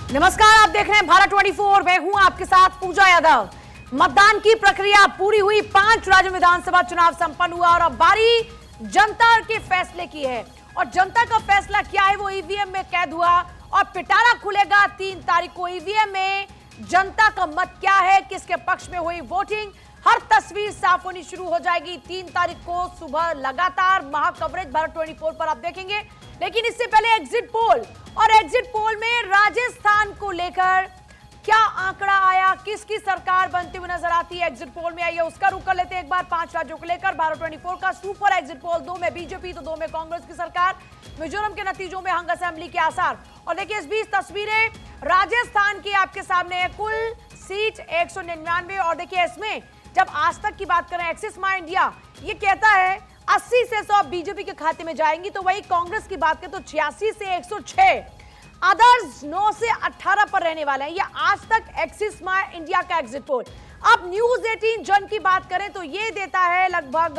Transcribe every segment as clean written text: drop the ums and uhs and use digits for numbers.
नमस्कार, आप देख रहे हैं भारत 24। मैं हूं आपके साथ पूजा यादव। मतदान की प्रक्रिया पूरी हुई, 5 राज्य विधानसभा चुनाव संपन्न हुआ और अब बारी जनता के फैसले की है। और जनता का फैसला क्या है वो ईवीएम में कैद हुआ और पिटारा खुलेगा 3 तारीख को। ईवीएम में जनता का मत क्या है, किसके पक्ष में हुई वोटिंग, हर तस्वीर साफ होनी शुरू हो जाएगी 3 तारीख को सुबह। लगातार महा कवरेज भारत 24 पर आप देखेंगे। लेकिन इससे पहले एग्जिट पोल, और एग्जिट पोल में राजस्थान को लेकर क्या आंकड़ा आया, किसकी सरकार बनती हुई नजर आती है एग्जिट पोल में आई है, उसका रुख कर लेते हैं एक बार 5 राज्यों को लेकर। भारत 24 का सुपर एग्जिट पोल, 2 में बीजेपी तो 2 में कांग्रेस की सरकार। मिजोरम के नतीजों में हंग असेंबली के आसार। और देखिए इस बीच तस्वीरें राजस्थान की आपके सामने है। कुल सीट 199। और देखिए इसमें जब आज तक की बात करें, एक्सिस माई इंडिया ये कहता है 80 से 100 बीजेपी के खाते में जाएंगी, तो वही कांग्रेस की बात करें तो 86 से 106, अदर्स 9 से 18 पर रहने वाले हैं। ये आज तक एक्सिस माई इंडिया का एग्जिट पोल। अब न्यूज 18 जन की बात करें तो ये देता है लगभग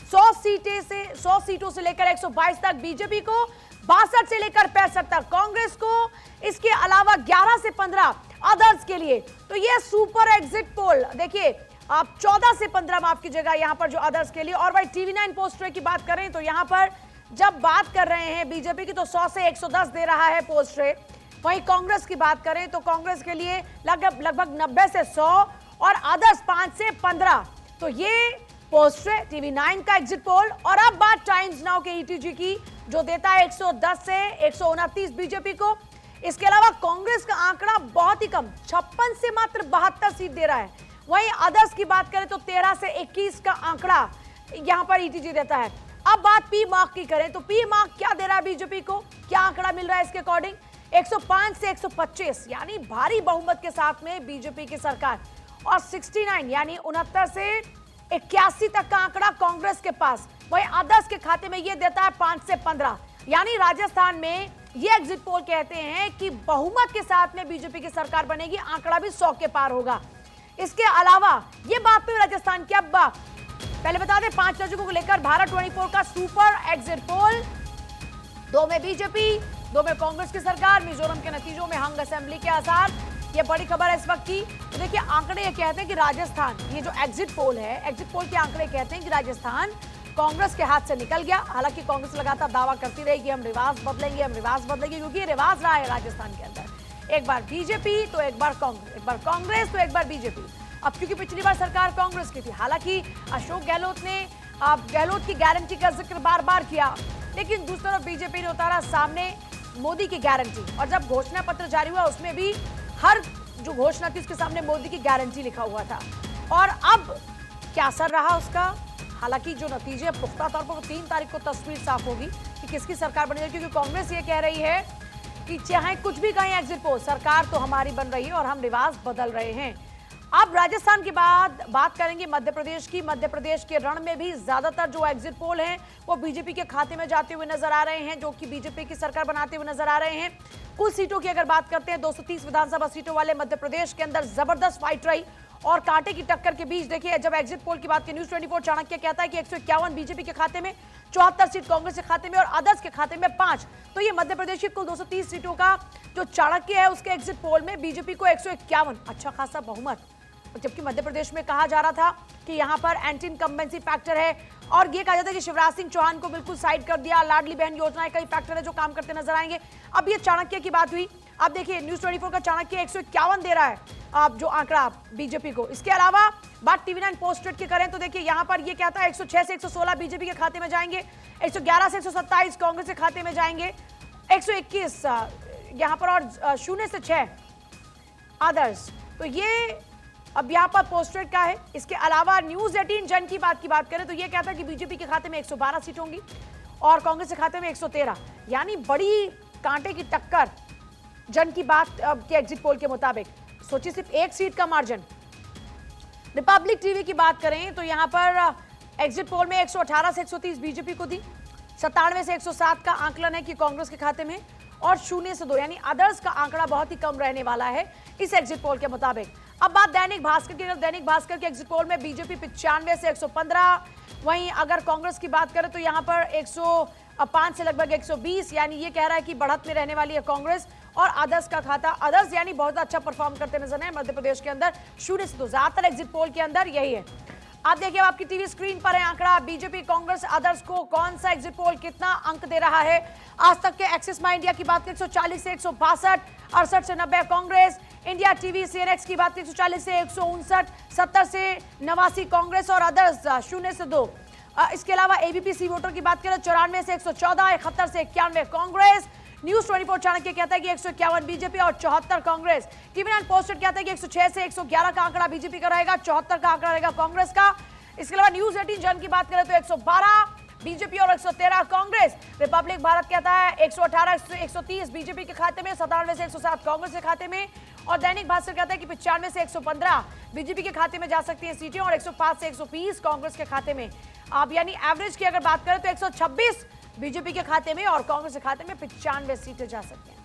100 सीटों से लेकर 122 तक बीजेपी को, 62 से लेकर 65 तक कांग्रेस को, इसके अलावा 11 से 15 अदर्स के लिए। तो ये सुपर एग्जिट पोल देखिए, आप 14 से 15 माफ कीजिएगा यहां पर जो अदर्स के लिए। और भाई टीवी9 पोस्टर की बात करें तो यहां पर जब बात कर रहे हैं बीजेपी की तो 100 से 110 दे रहा है पोस्ट रेट। वहीं कांग्रेस की बात करें तो कांग्रेस के लिए लगभग 90 से 100 और अदर्स 5 से 15। तो ये पोस्ट रेट टीवी9 का एग्जिट पोल। और अब बात टाइम्स नाउ के ईटीजी की, जो देता है 110 से 129 बीजेपी को। इसके अलावा कांग्रेस का आंकड़ा बहुत ही कम, 56 से मात्र 72 सीट दे रहा है। वहीं अदर्स की बात करें तो 13 से 21 का आंकड़ा यहां पर ईटीजी देता है। अब बात पी मार्क की करें तो पी मार्क क्या दे रहा है बीजेपी को, क्या आंकड़ा मिल रहा है इसके अकॉर्डिंग, 105 से 125 यानी भारी बहुमत के साथ में बीजेपी की सरकार। और 69 यानी 69 से 81 तक का आंकड़ा कांग्रेस के पास। वहीं अदर्स के खाते में यह देता है 5 से 15। यानी राजस्थान में ये एग्जिट पोल कहते हैं कि बहुमत के साथ में बीजेपी की सरकार बनेगी, आंकड़ा भी 100 के पार होगा। इसके अलावा ये बात तो राजस्थान की। अब पहले बता दें 5 राज्यों को लेकर भारत 24 का सुपर एग्जिट पोल, 2 में बीजेपी 2 में कांग्रेस की सरकार। मिजोरम के नतीजों में हंग असेंबली के आसार। ये बड़ी खबर है इस वक्त की। तो देखिए आंकड़े ये कहते हैं कि राजस्थान, ये जो एग्जिट पोल है, एग्जिट पोल के आंकड़े कहते हैं कि राजस्थान कांग्रेस के हाथ से निकल गया। हालांकि कांग्रेस लगातार दावा करती रही कि हम रिवाज बदलेंगे, हम रिवाज बदलेंगे, क्योंकि ये रिवाज रहा है राजस्थान के अंदर, एक बार बीजेपी तो एक बार कांग्रेस, एक बार कांग्रेस तो एक बार बीजेपी। अब क्योंकि पिछली बार सरकार कांग्रेस की थी, हालांकि अशोक गहलोत ने गहलोत की गारंटी का जिक्र बार बार किया, लेकिन दूसरी तरफ बीजेपी ने उतारा सामने मोदी की गारंटी। और जब घोषणा पत्र जारी हुआ उसमें भी हर जो घोषणा थी उसके सामने मोदी की गारंटी लिखा हुआ था। और अब क्या असर रहा उसका, हालांकि जो नतीजे पुख्ता तौर पर 3 तारीख को तस्वीर साफ होगी कि किसकी सरकार बनेगी, क्योंकि कांग्रेस ये कह रही है कि चाहे कुछ भी कहें एग्जिट पोल, सरकार तो हमारी बन रही है और हम रिवाज बदल रहे हैं। अब राजस्थान के बाद बात करेंगे मध्य प्रदेश की। मध्य प्रदेश के रण में भी ज्यादातर जो एग्जिट पोल हैं वो बीजेपी के खाते में जाते हुए नजर आ रहे हैं, जो कि बीजेपी की सरकार बनाते हुए नजर आ रहे हैं। कुल सीटों की अगर बात करते हैं, 230 विधानसभा सीटों वाले मध्य प्रदेश के अंदर जबरदस्त फाइट रही और कांटे की टक्कर के बीच देखिए जब एग्जिट पोल की बात की, न्यूज 24 चाणक्य कहता है कि 151 बीजेपी के खाते में, 74 सीट कांग्रेस के खाते में और अदर्स के खाते में 5। तो ये मध्य प्रदेश की कुल 230 सीटों का जो चाणक्य है उसके एग्जिट पोल में बीजेपी को 151, अच्छा खासा बहुमत। जबकि मध्य प्रदेश में कहा जा रहा था कि यहां पर एंटी इनकम्बेंसी फैक्टर है और ये कहा जाता है कि शिवराज सिंह चौहान को बिल्कुल साइड कर दिया, लाडली बहन योजना, कई फैक्टर है जो काम करते नजर आएंगे। अब ये चाणक्य की बात हुई। अब देखिए न्यूज 24 का चाणक्य 151 दे रहा है आप जो आंकड़ा बीजेपी को। इसके अलावा बात टीवी9 पोस्ट रेट की करें तो देखिए यहां पर ये कहता है 106 से 116 बीजेपी के खाते में जाएंगे, 111 से 127 कांग्रेस के खाते में जाएंगे, 121 यहां पर और 0 से 6 अदर्स। तो ये अब यहां पर पोस्ट रेट का है। इसके अलावा न्यूज 18 जन की बात करें तो ये कहता है कि बीजेपी के खाते में 112 सीट होंगी और कांग्रेस के खाते में 113, यानी बड़ी कांटे की टक्कर जन की बात के एग्जिट पोल के मुताबिक। सोचिए सिर्फ 1 सीट का मार्जिन। रिपब्लिक टीवी की बात करें तो यहां पर एग्जिट पोल में 118 से 130 बीजेपी को दी, 97 से 107 का आंकलन है कि कांग्रेस के खाते में और 0 से 2 यानी अदर्स का आंकड़ा बहुत ही कम रहने वाला है इस एग्जिट पोल के मुताबिक। अब बात दैनिक भास्कर की, दैनिक भास्कर के एग्जिट पोल में बीजेपी 95 से 115, वहीं अगर कांग्रेस की बात करें तो यहां पर 105 से लगभग 120, यानी ये कह रहा है कि बढ़त में रहने वाली है कांग्रेस और अदर्स का खाता, अदर्स यानी बहुत अच्छा परफॉर्म करते नजर आए मध्य प्रदेश के अंदर 0 से 2। ज्यादातर एग्जिट पोल के अंदर यही है। आप देखिए, आपकी टीवी स्क्रीन पर है आंकड़ा, बीजेपी, कांग्रेस, अदर्स को कौन सा एग्जिट पोल कितना अंक दे रहा है। आज तक के एक्सिस माई इंडिया की बात करें 140 से 162, 68 से 90 कांग्रेस, इंडिया टीवी सीएनएक्स की बात करें 140 से 159, 70 से 89 कांग्रेस और अदर्स 0 से 2। इसके अलावा एबीपी सी वोटर की बात करें 94 से 114, 71 से 91 कांग्रेस। न्यूज 24 चाणक्य कहता है कि 151 बीजेपी और 74 कांग्रेस। टीवी 9 पोस्टेड कहता है कि 106 से 111 का आंकड़ा बीजेपी का रहेगा, 74 का आंकड़ा रहेगा कांग्रेस का। इसके अलावा न्यूज 18 जन की बात करें तो 112 बीजेपी और 113 कांग्रेस। रिपब्लिक भारत कहता है 118 से 130 बीजेपी के खाते में, 97 से 107 कांग्रेस के खाते में। और दैनिक भास्कर कहता है कि 95 से 115 बीजेपी के खाते में जा सकती है सीटें और 105 से 120 कांग्रेस के खाते में। आप यानी एवरेज की अगर बात करें तो 126 बीजेपी के खाते में और कांग्रेस के खाते में 95 सीटें जा सकती हैं।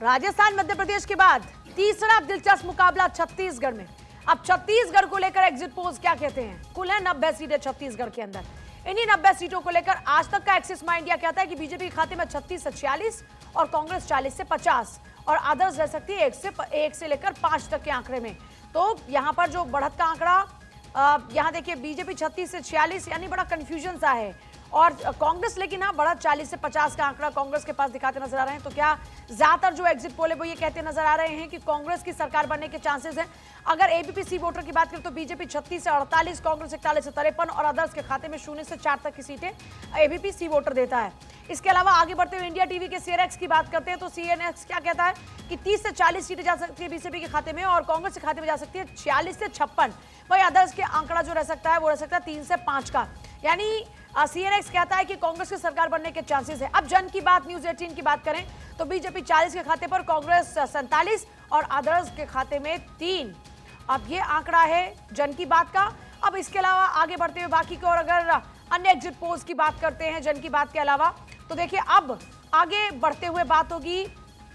राजस्थान मध्य प्रदेश के बाद तीसरा दिलचस्प मुकाबला छत्तीसगढ़ में। अब छत्तीसगढ़ को लेकर एग्जिट पोल्स क्या कहते हैं। कुल है 90 सीटें छत्तीसगढ़ के अंदर। इन्हीं 90 सीटों को लेकर आज तक का एक्सिस माई इंडिया कहता है कि बीजेपी के खाते में 36 से 46 और कांग्रेस 40 से 50 और अदर्स रह सकती है 1 से लेकर 5 तक के आंकड़े में। तो यहां पर जो बढ़त का आंकड़ा, यहां देखिए बीजेपी 36 से 46 यानी बड़ा कंफ्यूजन सा है, और कांग्रेस लेकिन हाँ बढ़त 40 से 50 का आंकड़ा कांग्रेस के पास दिखाते नजर आ रहे हैं। तो क्या ज्यादातर जो एग्जिट पोल है वो ये कहते नजर आ रहे हैं कि कांग्रेस की सरकार बनने के चांसेस हैं। अगर एबीपी सी वोटर की बात करें तो बीजेपी 36 से 48, कांग्रेस 41 से 53 और अदर्स के खाते में 0 से 4 तक की सीटें एबीपी सी वोटर देता है। इसके अलावा आगे बढ़ते हुए इंडिया टीवी के सीएनएक्स की बात करते हैं तो सीएनएक्स क्या कहता है कि 30 से 40 सीटें जा सकती है बीजेपी के खाते में और कांग्रेस के खाते में जा सकती है 46 से 56। वही अदर्स के आंकड़ा जो रह सकता है वो रह सकता है 3 से 5 का। यानी सीएनएक्स कहता है कि कांग्रेस की सरकार बनने के चांसेस है। अब जन की बात, न्यूज 18 की बात करें तो बीजेपी 40 के खाते पर, कांग्रेस 47 और अदर्स के खाते में 3। अब ये आंकड़ा है जन की बात का। अब इसके अलावा आगे बढ़ते हुए बाकी को, और अगर अन्य एग्जिट पोल्स की बात करते हैं जन की बात के अलावा, तो देखिए अब आगे बढ़ते हुए बात होगी।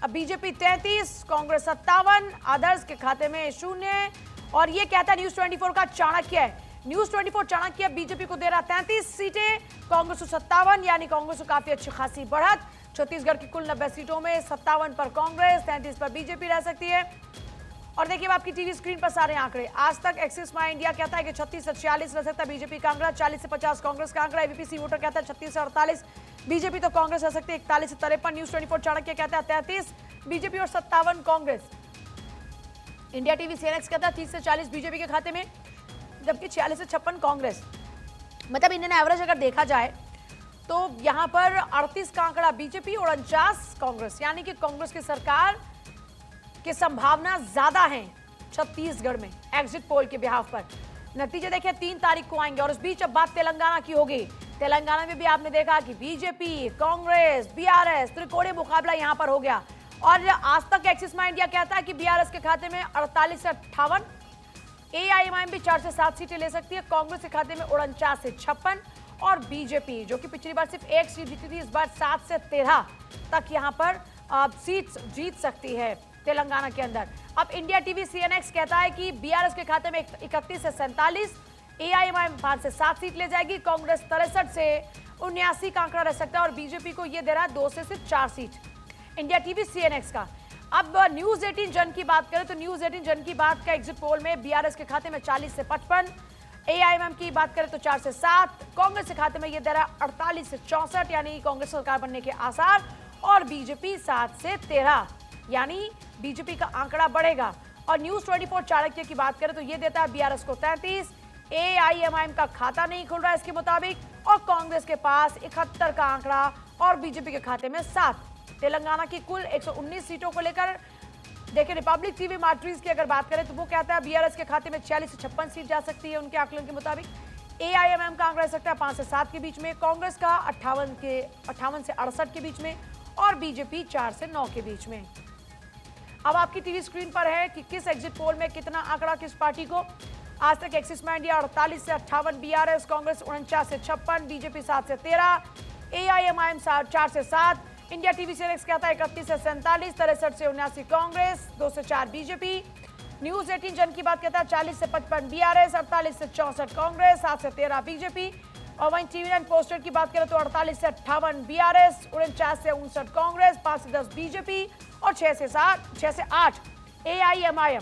बीजेपी 33, कांग्रेस 57, अदर्स के खाते में 0। और ये कहता है न्यूज 24 का चाणक्य है। न्यूज 24 चाणक्य बीजेपी को दे रहा 33 सीटें, कांग्रेस को 57, यानी कांग्रेस को काफी अच्छी खासी बढ़त। छत्तीसगढ़ की कुल 90 सीटों में 57 पर कांग्रेस, 33 पर बीजेपी रह सकती है। और देखिए आपकी टीवी स्क्रीन पर सारे आंकड़े। आज तक एक्सिस माई इंडिया कहता है कि 36 से 46 रह सकता है बीजेपी का आंकड़ा, 40 से 50 कांग्रेस का आंकड़ा। एबीपी सी वोटर कहता है 36 से 48 बीजेपी तो कांग्रेस रह सकती है 41 से 53। न्यूज 24 चाणक्य कहता है 33 बीजेपी और 57 कांग्रेस। इंडिया टीवी सीएनएक्स कहता है 30 से 40 बीजेपी के खाते में, जबकि 46 से 56 कांग्रेस। मतलब इंडियन एवरेज अगर देखा जाए तो यहां पर 38 का आंकड़ा बीजेपी और 49 कांग्रेस, यानी कि कांग्रेस की सरकार की संभावना ज्यादा है छत्तीसगढ़ में एग्जिट पोल के बिहाफ पर। नतीजे देखिए 3 तारीख को आएंगे। और इस बीच अब बात तेलंगाना की होगी। तेलंगाना में भी आपने देखा कि बीजेपी, कांग्रेस, बीआरएस त्रिकोणीय मुकाबला यहां पर हो गया। और आज तक एक्सिस माई इंडिया कहता है कि बीआरएस के खाते में 48 से 58, एआईएमआईएम भी 4 से 7 सीटें ले सकती है, कांग्रेस के खाते में 49 से 56 और बीजेपी जो कि पिछली बार सिर्फ 1 सीट जीती थी, इस बार 7 से 13 तक यहां पर सीट्स जीत सकती है तेलंगाना के अंदर। अब इंडिया टीवी सीएनएक्स कहता है कि बीआरएस के खाते में 31 से 47, एआईएमआईएम 5 से 7 सीट ले जाएगी, कांग्रेस 63 से 79 का आंकड़ा रह सकता है और बीजेपी को यह दे रहा है 2 से 4 सीट। इंडिया टीवी सीएनएक्स का। अब न्यूज 18 जन की बात करें तो न्यूज 18 जन की बात का एग्जिट पोल में बीआरएस के खाते में 40 से 55, एआईएमआईएम की बात करें तो 4 से 7, कांग्रेस के खाते में यह दे रहा है 48 से 64, यानी कांग्रेस सरकार बनने के आसार, और बीजेपी 7 से 13, यानी बीजेपी का आंकड़ा बढ़ेगा। और न्यूज 24 चाणक्य की बात करें तो यह देता है बीआरएस को 33, एआईएमआईएम का खाता नहीं खुल रहा है इसके मुताबिक, और कांग्रेस के पास 71 का आंकड़ा और बीजेपी के खाते में 7। तेलंगाना की कुल 119 सीटों को लेकर देखिए रिपब्लिक टीवी मैट्रिक्स की अगर बात करें तो वो कहता है बीआरएस के खाते में 46 से 56 सीट जा सकती है उनके आकलन के मुताबिक, एआईएमआईएम का आंकड़ा रह सकता है 5 से 7 के बीच में, कांग्रेस का 58 से 68 के बीच में और बीजेपी 4 से 9 के बीच में। अब आपकी टीवी स्क्रीन पर है कि किस एग्जिट पोल में कितना आंकड़ा किस पार्टी को। आज तक एक्सिस माई इंडिया 48 से 58, बीआरएस कांग्रेस 49 से 56, बीजेपी 7 से 13, एआईएमआईएम 4 से 7, इंडिया टीवी सीएनएक्स कहता है 31 से 47, 63 से 79 कांग्रेस, 2 से 4 बीजेपी। न्यूज 18 जन की बात कहता है 40 से 55 बीआरएस, 48 से 64 कांग्रेस, 7 से 13 बीजेपी। और वहीं टीवी9 पोस्टर की बात करें तो 48 से 58 बीआरएस, 49 से 59 कांग्रेस, 5 से 10 बीजेपी और 6 से 8 एआईएमआईएम।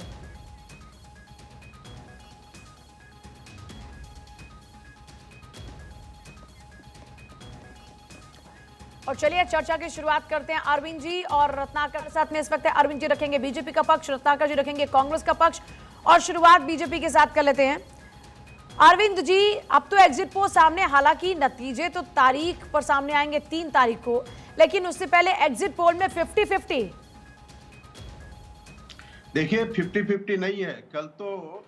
और चलिए चर्चा की शुरुआत करते हैं अरविंद जी और रत्नाकर के साथ में। इस वक्त अरविंद जी रखेंगे बीजेपी का पक्ष, रत्नाकर जी रखेंगे कांग्रेस का पक्ष और शुरुआत बीजेपी के साथ कर लेते हैं। अरविंद जी, अब तो एग्जिट पोल सामने, हालांकि नतीजे तो तारीख पर सामने आएंगे 3 तारीख को, लेकिन उससे पहले एग्जिट पोल में 50-50। देखिए 50-50 नहीं है। कल तो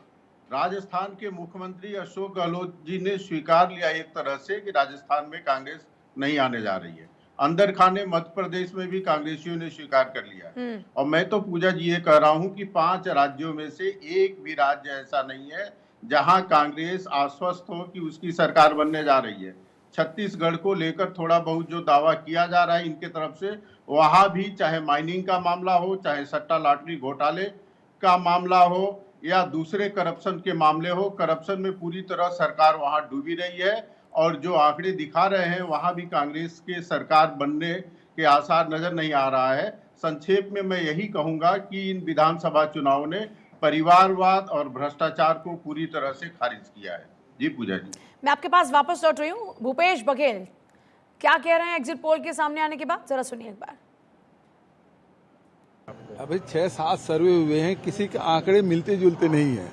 राजस्थान के मुख्यमंत्री अशोक गहलोत जी ने स्वीकार लिया एक तरह से कि राजस्थान में कांग्रेस नहीं आने जा रही है। अंदर खाने मध्य प्रदेश में भी कांग्रेसियों ने स्वीकार कर लिया है। और मैं तो पूजा जी ये कह रहा हूं कि 5 राज्यों में से एक भी राज्य ऐसा नहीं है जहां कांग्रेस आश्वस्त हो कि उसकी सरकार बनने जा रही है। छत्तीसगढ़ को लेकर थोड़ा बहुत जो दावा किया जा रहा है इनके तरफ से, वहां भी चाहे माइनिंग का मामला हो, चाहे सट्टा लॉटरी घोटाले का मामला हो या दूसरे करप्शन के मामले हो, करप्शन में पूरी तरह सरकार वहां डूबी रही है। और जो आंकड़े दिखा रहे हैं वहां भी कांग्रेस के सरकार बनने के आसार नजर नहीं आ रहा है। संक्षेप में मैं यही कहूंगा कि इन विधानसभा चुनाव ने परिवारवाद और भ्रष्टाचार को पूरी तरह से खारिज किया है। जी पूजा जी, मैं आपके पास वापस लौट रही हूँ। भूपेश बघेल क्या कह रहे हैं एग्जिट पोल के सामने आने के बाद, जरा सुनिए एक बार। अभी 6-7 सर्वे हुए हैं, किसी के आंकड़े मिलते जुलते नहीं है,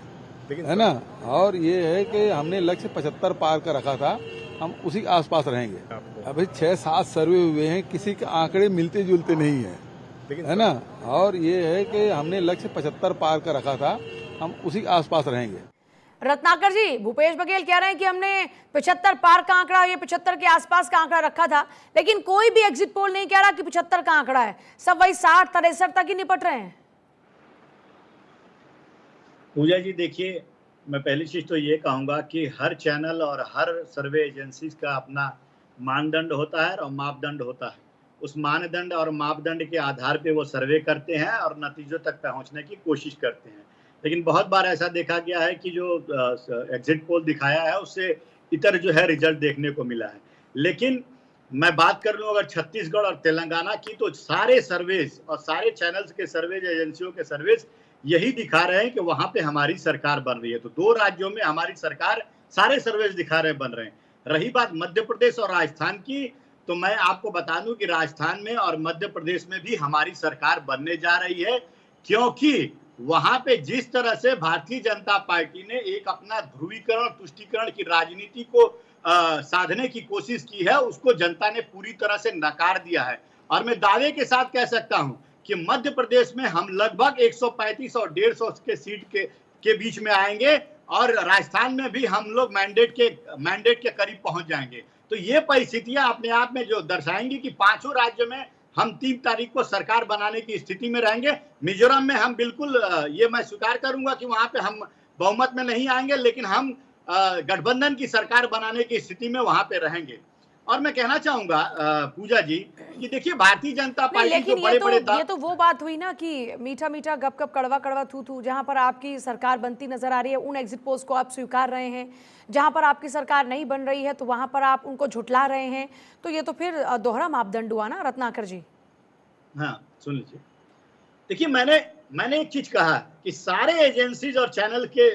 है ना। और ये है कि हमने लक्ष्य 75 पार का रखा था, हम उसी के आसपास रहेंगे। अभी 6-7 सर्वे हुए हैं, किसी के आंकड़े मिलते जुलते नहीं है, है ना। और ये है कि हमने लक्ष्य 75 पार का रखा था, हम उसी के आसपास रहेंगे। रत्नाकर जी, भूपेश बघेल कह रहे हैं कि हमने 75 पार का आंकड़ा, ये 75 के आसपास का आंकड़ा रखा था, लेकिन कोई भी एग्जिट पोल नहीं कह रहा कि 75 का आंकड़ा है, सब वही 60-63 तक ही निपट रहे हैं। पूजा जी देखिए, मैं पहली चीज तो ये कहूंगा कि हर चैनल और हर सर्वे एजेंसी का अपना मानदंड होता है और मापदंड होता है। उस मानदंड और मापदंड के आधार पे वो सर्वे करते हैं और नतीजों तक पहुंचने की कोशिश करते हैं। लेकिन बहुत बार ऐसा देखा गया है कि जो एग्जिट पोल दिखाया है उससे इतर जो है रिजल्ट देखने को मिला है। लेकिन मैं बात कर लूँ अगर छत्तीसगढ़ और तेलंगाना की, तो सारे सर्वेज और सारे चैनल्स के सर्वेज, एजेंसियों के सर्वेज यही दिखा रहे हैं कि वहां पे हमारी सरकार बन रही है। तो 2 राज्यों में हमारी सरकार, सारे सर्वेज दिखा रहे हैं बन रहे हैं। रही बात मध्य प्रदेश और राजस्थान की, तो मैं आपको बता दूं कि राजस्थान में और मध्य प्रदेश में भी हमारी सरकार बनने जा रही है, क्योंकि वहां पे जिस तरह से भारतीय जनता पार्टी ने एक अपना ध्रुवीकरण, तुष्टीकरण की राजनीति को साधने की कोशिश की है, उसको जनता ने पूरी तरह से नकार दिया है। और मैं दावे के साथ कह सकता हूं कि मध्य प्रदेश में हम लगभग 135 और 150 के सीट के बीच में आएंगे और राजस्थान में भी हम लोग मैंडेट के करीब पहुंच जाएंगे। तो ये परिस्थितियां अपने आप में जो दर्शाएंगी कि 5 राज्यों में हम 3 तारीख को सरकार बनाने की स्थिति में रहेंगे। मिजोरम में हम बिल्कुल ये मैं स्वीकार करूंगा कि वहां पे हम बहुमत में नहीं आएंगे, लेकिन हम गठबंधन की सरकार बनाने की स्थिति में वहां पे रहेंगे। और मैं कहना चाहूंगा पूजा जी कि देखिए भारतीय जनता पार्टी जो बड़े ये तो वो बात हुई ना कि मीठा मीठा गप गप कड़वा कड़वा थू थू, जहां पर आपकी सरकार बनती नजर आ रही है उन एग्जिट पोल्स को आप स्वीकार रहे हैं, जहां पर आपकी सरकार नहीं बन रही है तो वहां पर आप उनको झुठला रहे हैं। तो ये तो फिर दोहरा मापदंड हुआ ना रत्नाकर जी। हाँ सुन लीजिए, देखिए मैंने एक चीज कहा कि सारे एजेंसीज और चैनल के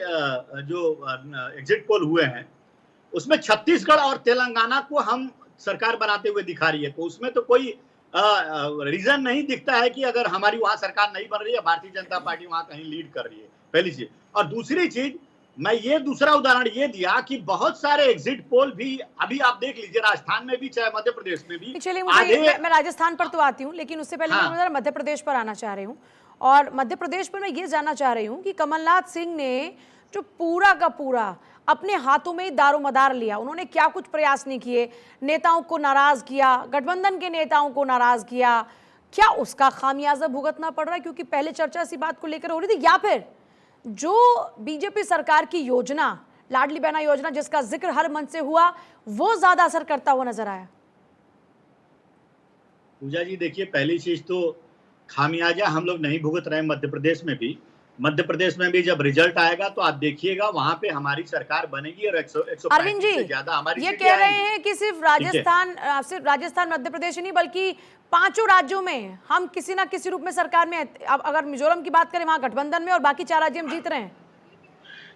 जो एग्जिट पोल हुए हैं उसमें छत्तीसगढ़ और तेलंगाना को हम सरकार बनाते हुए दिखा रही है। तो उसमें तो कोई रीजन नहीं दिखता है कि अगर हमारी वहां सरकार नहीं बन रही है, भारतीय जनता पार्टी वहां कहीं लीड कर रही है, पहली चीज। और दूसरी चीज, मैं ये दूसरा उदाहरण ये दिया कि बहुत सारे एग्जिट पोल भी अभी आप देख लीजिए, राजस्थान में भी चाहे मध्य प्रदेश में भी। चलिए मैं राजस्थान पर तो आती हूँ, लेकिन उससे पहले मैं मध्य प्रदेश पर आना चाह रही हूँ। और मध्य प्रदेश पर मैं ये जानना चाह रही हूँ कि कमलनाथ सिंह ने जो पूरा का पूरा अपने हाथों में दारोमदार लिया, उन्होंने क्या कुछ प्रयास नहीं किए, नेताओं को नाराज किया, गठबंधन के नेताओं को नाराज किया, क्या उसका खामियाजा भुगतना पड़ रहा है? क्योंकि पहले चर्चा इसी बात को लेकर हो रही थी, या फिर जो बीजेपी सरकार की योजना, लाडली बहना योजना जिसका जिक्र हर मंच से हुआ, वो ज्यादा असर करता हुआ नजर आया? पूजा जी देखिए, पहली चीज तो खामियाजा हम लोग नहीं भुगत रहे हैं मध्य प्रदेश में भी, मध्य प्रदेश में भी जब रिजल्ट आएगा तो आप देखिएगा वहां पे हमारी सरकार बनेगी और 135 अरविंद जी से ज्यादा हमारी ये सीटें कह रहे आएंगी। हैं कि सिर्फ राजस्थान मध्य प्रदेश ही नहीं बल्कि पांचों राज्यों में हम किसी ना किसी रूप में सरकार में, अब अगर मिजोरम की बात करें वहां गठबंधन में और बाकी 4 राज्य हम जीत रहे हैं।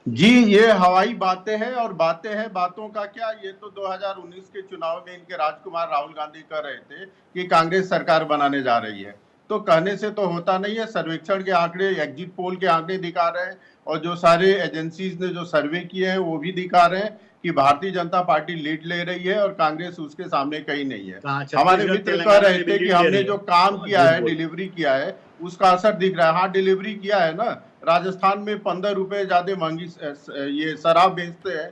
जी, ये हवाई बातें हैं और बातें हैं, बातों का क्या। ये तो 2019 के चुनाव में इनके राजकुमार राहुल गांधी कह रहे थे कि कांग्रेस सरकार बनाने जा रही है, तो कहने से तो होता नहीं है। सर्वेक्षण के आंकड़े, एग्जिट पोल के आंकड़े दिखा रहे हैं और जो सारे एजेंसीज ने जो सर्वे किए हैं वो भी दिखा रहे हैं कि भारतीय जनता पार्टी लीड ले रही है और कांग्रेस उसके सामने कहीं नहीं है। हमारे मित्र कह रहे थे कि हमने जो काम किया है, डिलीवरी किया है, उसका असर दिख रहा है। हाँ, डिलीवरी किया है ना। राजस्थान में 15 रुपए ज्यादा महंगी ये शराब बेचते हैं,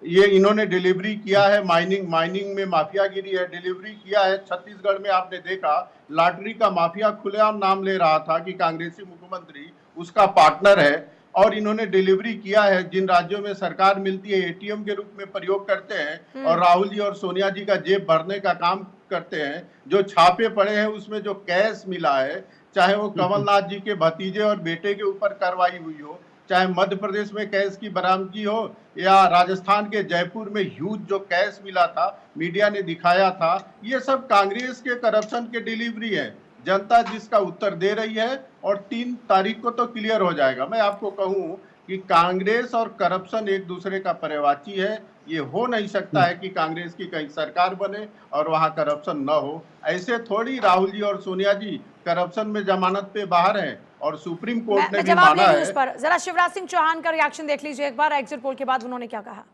ये इन्होंने डिलीवरी किया है। माइनिंग में माफियागिरी है, डिलीवरी किया है। छत्तीसगढ़ में आपने देखा लॉटरी का माफिया खुलेआम नाम ले रहा था कि कांग्रेसी मुख्यमंत्री उसका पार्टनर है, और इन्होंने डिलीवरी किया है। जिन राज्यों में सरकार मिलती है एटीएम के रूप में प्रयोग करते हैं और राहुल जी और सोनिया जी का जेब भरने का काम करते हैं। जो छापे पड़े हैं उसमें जो कैश मिला है, चाहे वो कमलनाथ जी के भतीजे और बेटे के ऊपर कार्रवाई हुई हो, चाहे मध्य प्रदेश में कैश की बरामदगी हो, या राजस्थान के जयपुर में ह्यूज जो कैश मिला था, मीडिया ने दिखाया था, ये सब कांग्रेस के करप्शन के डिलीवरी है। जनता जिसका उत्तर दे रही है और 3 तारीख को तो क्लियर हो जाएगा। मैं आपको कहूं कि कांग्रेस और करप्शन एक दूसरे का पर्यायवाची है। ये हो नहीं सकता है कि कांग्रेस की कहीं सरकार बने और वहां करप्शन न हो। ऐसे थोड़ी राहुल जी और सोनिया जी करप्शन में जमानत पे बाहर हैं और सुप्रीम कोर्ट ने भी माना है। उस पर जरा शिवराज सिंह चौहान का रिएक्शन देख लीजिए एक बार, एग्जिट पोल के बाद उन्होंने क्या कहा।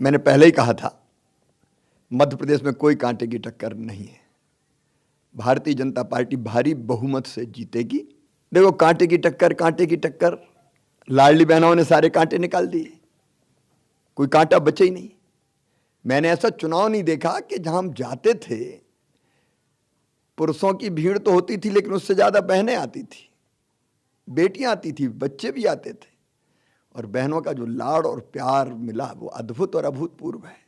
मैंने पहले ही कहा था मध्य प्रदेश में कोई कांटे की टक्कर नहीं है। भारतीय जनता पार्टी भारी बहुमत से जीतेगी। देखो, कांटे की टक्कर, लाडली बहनों ने सारे कांटे निकाल दिए, कोई कांटा बचे ही नहीं। मैंने ऐसा चुनाव नहीं देखा कि जहां हम जाते थे पुरुषों की भीड़ तो होती थी लेकिन उससे ज्यादा बहनें आती थी, बेटियां आती थी, बच्चे भी आते थे, और बहनों का जो लाड़ और प्यार मिला वो अद्भुत और अभूतपूर्व है।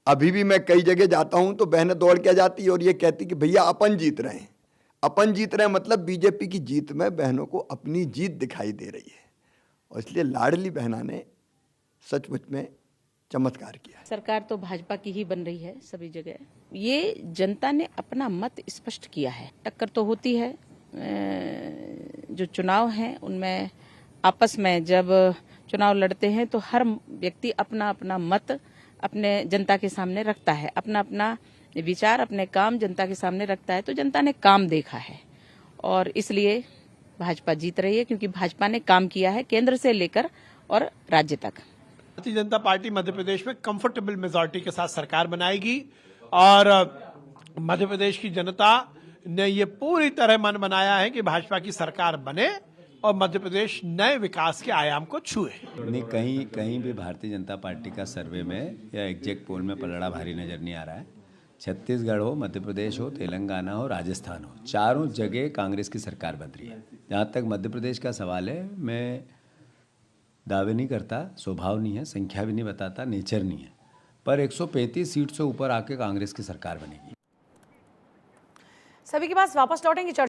अभी भी मैं कई जगह जाता हूं तो बहनें दौड़ के जाती है और ये कहती कि भैया अपन जीत रहे हैं। अपन जीत रहे हैं मतलब बीजेपी की जीत में बहनों को अपनी जीत दिखाई दे रही है, और इसलिए लाडली बहना ने सचमुच में चमत्कार किया है। सरकार तो भाजपा की ही बन रही है सभी जगह। ये जनता ने अपना मत स्पष्ट किया है। टक्कर तो होती है, जो चुनाव हैं उनमें आपस में जब चुनाव लड़ते हैं तो हर व्यक्ति अपना अपना मत अपने जनता के सामने रखता है, अपना अपना विचार, अपने काम जनता के सामने रखता है। तो जनता ने काम देखा है और इसलिए भाजपा जीत रही है, क्योंकि भाजपा ने काम किया है केंद्र से लेकर और राज्य तक। भारतीय जनता पार्टी मध्य प्रदेश में कंफर्टेबल मेजॉरिटी के साथ सरकार बनाएगी और मध्य प्रदेश की जनता ने ये पूरी तरह मन बनाया है कि भाजपा की सरकार बने और मध्य प्रदेश नए विकास के आयाम को छुए। नहीं, कहीं भी भारतीय जनता पार्टी का सर्वे में या एग्जिट पोल में पलड़ा भारी नजर नहीं आ रहा है। छत्तीसगढ़ हो, मध्य प्रदेश हो, तेलंगाना हो, राजस्थान हो, चारों जगह कांग्रेस की सरकार बन रही है। जहाँ तक मध्य प्रदेश का सवाल है, मैं दावे नहीं करता, स्वभाव नहीं है, संख्या भी नहीं बताता, नेचर नहीं है, पर 135 सीट से ऊपर आके कांग्रेस की सरकार बनेगी। सभी के पास वापस लौटेंगे।